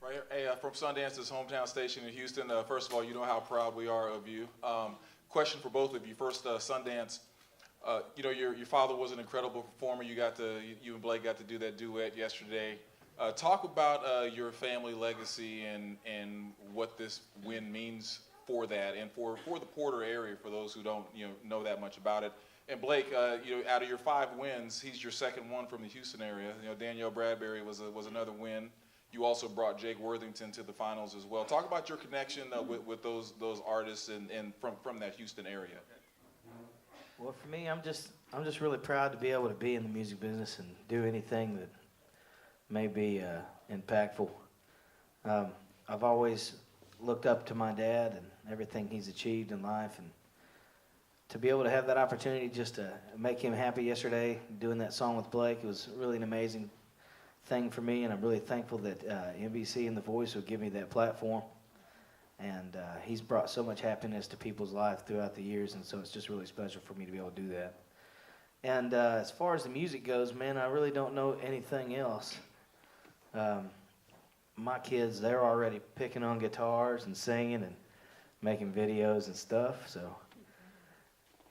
Right, hey, from Sundance's hometown station in Houston. First of all, you know how proud we are of you. Question for both of you. First, Sundance. Your father was an incredible performer. You and Blake got to do that duet yesterday. Talk about your family legacy and what this win means for that and for the Porter area, for those who don't know that much about it. And Blake, out of your 5 wins, he's your second one from the Houston area. Danielle Bradbury was another win. You also brought Jake Worthington to the finals as well. Talk about your connection with those artists and from that Houston area. Well, for me, I'm just really proud to be able to be in the music business and do anything that may be impactful. I've always looked up to my dad and everything he's achieved in life, and to be able to have that opportunity just to make him happy yesterday, doing that song with Blake, it was really an amazing thing for me, and I'm really thankful that NBC and The Voice would give me that platform. And he's brought so much happiness to people's life throughout the years, and so it's just really special for me to be able to do that. And as far as the music goes, man, I really don't know anything else. My kids, they're already picking on guitars and singing and making videos and stuff, so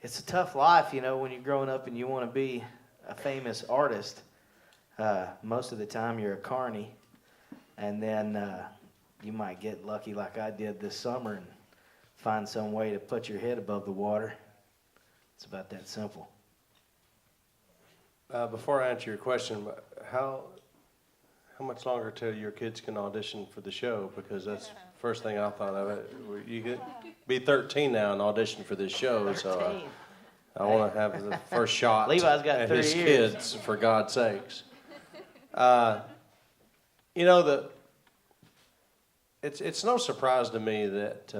it's a tough life, when you're growing up and you want to be a famous artist. Most of the time you're a carny, and then you might get lucky like I did this summer and find some way to put your head above the water. It's about that simple. Before I answer your question, how much longer till your kids can audition for the show? Because that's the first thing I thought of. You could be 13 now and audition for this show, so I want to have the first shot Levi's got at 30 his years. kids, for God's sakes. It's no surprise to me that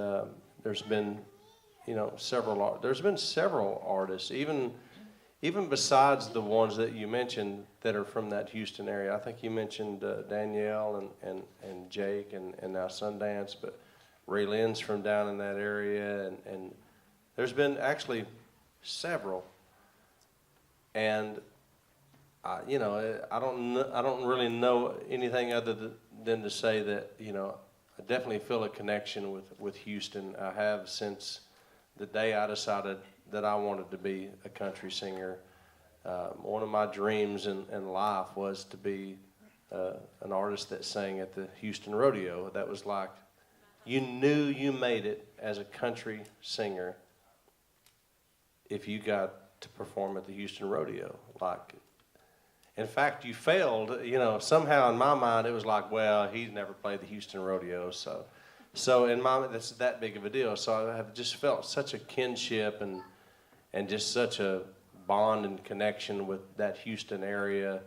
there's been several artists, even besides the ones that you mentioned that are from that Houston area. I think you mentioned Danielle and Jake and now Sundance, but Ray Lynn's from down in that area, and there's been actually several. And I don't really know anything other than to say that I definitely feel a connection with Houston. I have since the day I decided that I wanted to be a country singer. One of my dreams in life was to be an artist that sang at the Houston Rodeo. That was like, you knew you made it as a country singer if you got to perform at the Houston Rodeo. In fact, you failed, somehow in my mind it was like, well, he's never played the Houston Rodeo, so in my mind that's that big of a deal. So I have just felt such a kinship and just such a bond and connection with that Houston area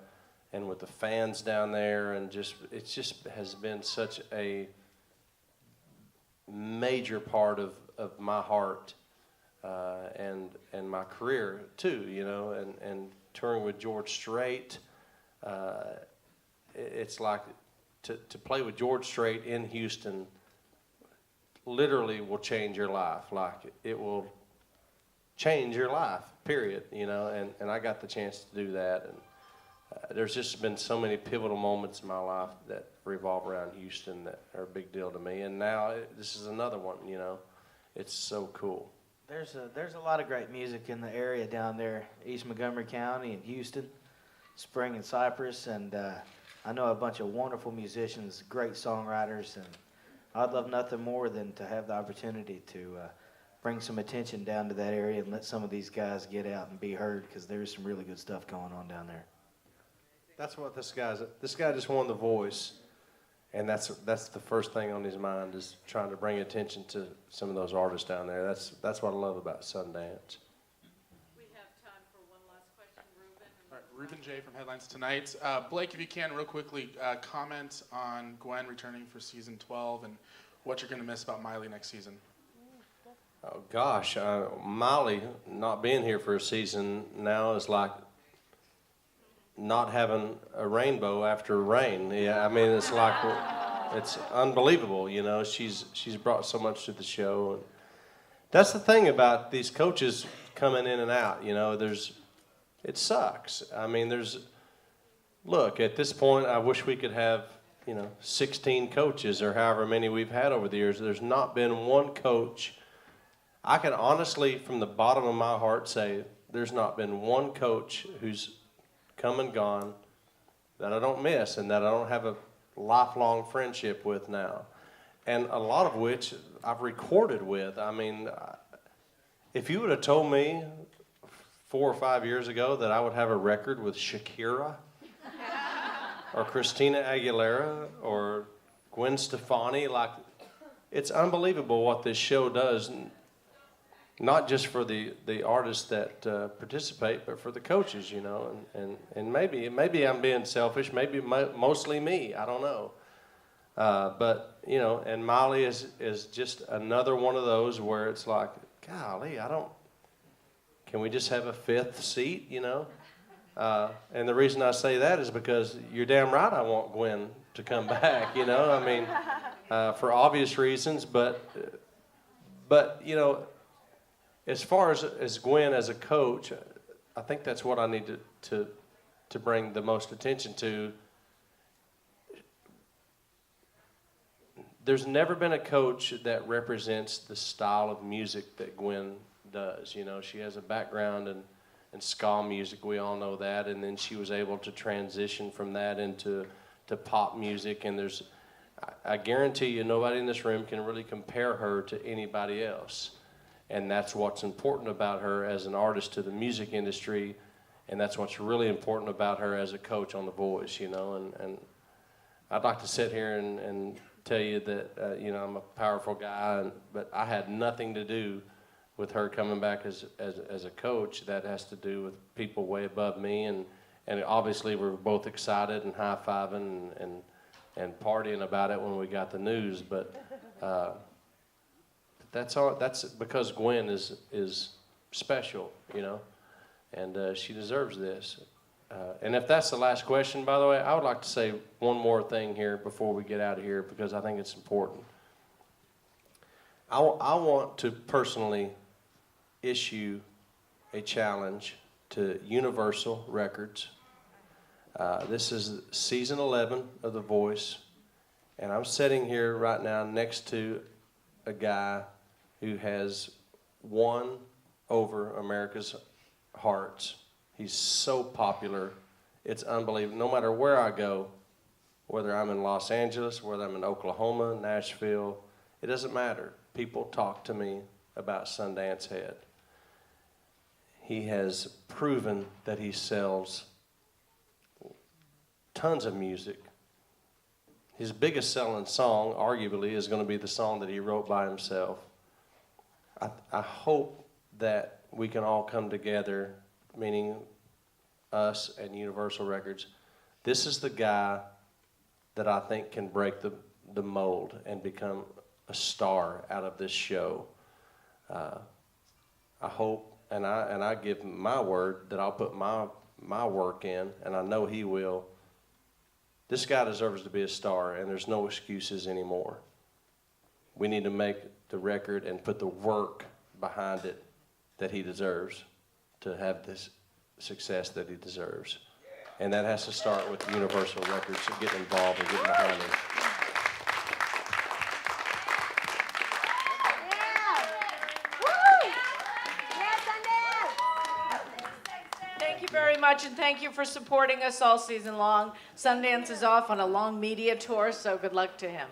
and with the fans down there, and it just has been such a major part of my heart and my career too, and touring with George Strait. It's like to play with George Strait in Houston literally will change your life. Like, it will change your life, period, and I got the chance to do that. And there's just been so many pivotal moments in my life that revolve around Houston that are a big deal to me. And now this is another one, It's so cool. There's a lot of great music in the area down there, East Montgomery County and Houston, Spring and Cypress, and I know a bunch of wonderful musicians, great songwriters, and I'd love nothing more than to have the opportunity to bring some attention down to that area and let some of these guys get out and be heard, because there's some really good stuff going on down there. That's what this guy just won The Voice, and that's the first thing on his mind, is trying to bring attention to some of those artists down there. That's what I love about Sundance. We have time for one last question, Ruben. All right, Ruben Jay from Headlines Tonight. Blake, if you can, real quickly, comment on Gwen returning for season 12 and what you're going to miss about Miley next season. Oh gosh, Miley not being here for a season now is like not having a rainbow after rain. Yeah, I mean, it's like, it's unbelievable, She's brought so much to the show. And that's the thing about these coaches coming in and out, it sucks. I mean, look, at this point, I wish we could have 16 coaches or however many we've had over the years. There's not been one coach. I can honestly, from the bottom of my heart, say there's not been one coach who's come and gone that I don't miss and that I don't have a lifelong friendship with now. And a lot of which I've recorded with. I mean, if you would have told me 4 or 5 years ago that I would have a record with Shakira or Christina Aguilera or Gwen Stefani, it's unbelievable what this show does, not just for the artists that participate, but for the coaches, and maybe I'm being selfish, maybe mostly me, I don't know. But, and Miley is just another one of those where it's like, golly, can we just have a 5th seat, And the reason I say that is because you're damn right I want Gwen to come back, I mean, for obvious reasons, but as far as Gwen as a coach, I think that's what I need to bring the most attention to. There's never been a coach that represents the style of music that Gwen does. She has a background in ska music, we all know that, and then she was able to transition from that into pop music, and I guarantee you nobody in this room can really compare her to anybody else. And that's what's important about her as an artist to the music industry, and that's what's really important about her as a coach on The Voice, and I'd like to sit here and tell you that, I'm a powerful guy, but I had nothing to do with her coming back as a coach. That has to do with people way above me, and obviously we're both excited and high-fiving and partying about it when we got the news, but that's because Gwen is special, and she deserves this. And if that's the last question, by the way, I would like to say one more thing here before we get out of here, because I think it's important. I want to personally issue a challenge to Universal Records. This is season 11 of The Voice, and I'm sitting here right now next to a guy who has won over America's hearts. He's so popular, it's unbelievable. No matter where I go, whether I'm in Los Angeles, whether I'm in Oklahoma, Nashville, it doesn't matter. People talk to me about Sundance Head. He has proven that he sells tons of music. His biggest selling song, arguably, is going to be the song that he wrote by himself. I hope that we can all come together, meaning us and Universal Records. This is the guy that I think can break the mold and become a star out of this show. I hope, and I give my word that I'll put my work in, and I know he will. This guy deserves to be a star, and there's no excuses anymore. We need to make the record and put the work behind it that he deserves to have this success that he deserves. And that has to start with Universal Records getting involved and getting behind him. Thank you very much, and thank you for supporting us all season long. Sundance is off on a long media tour, so good luck to him.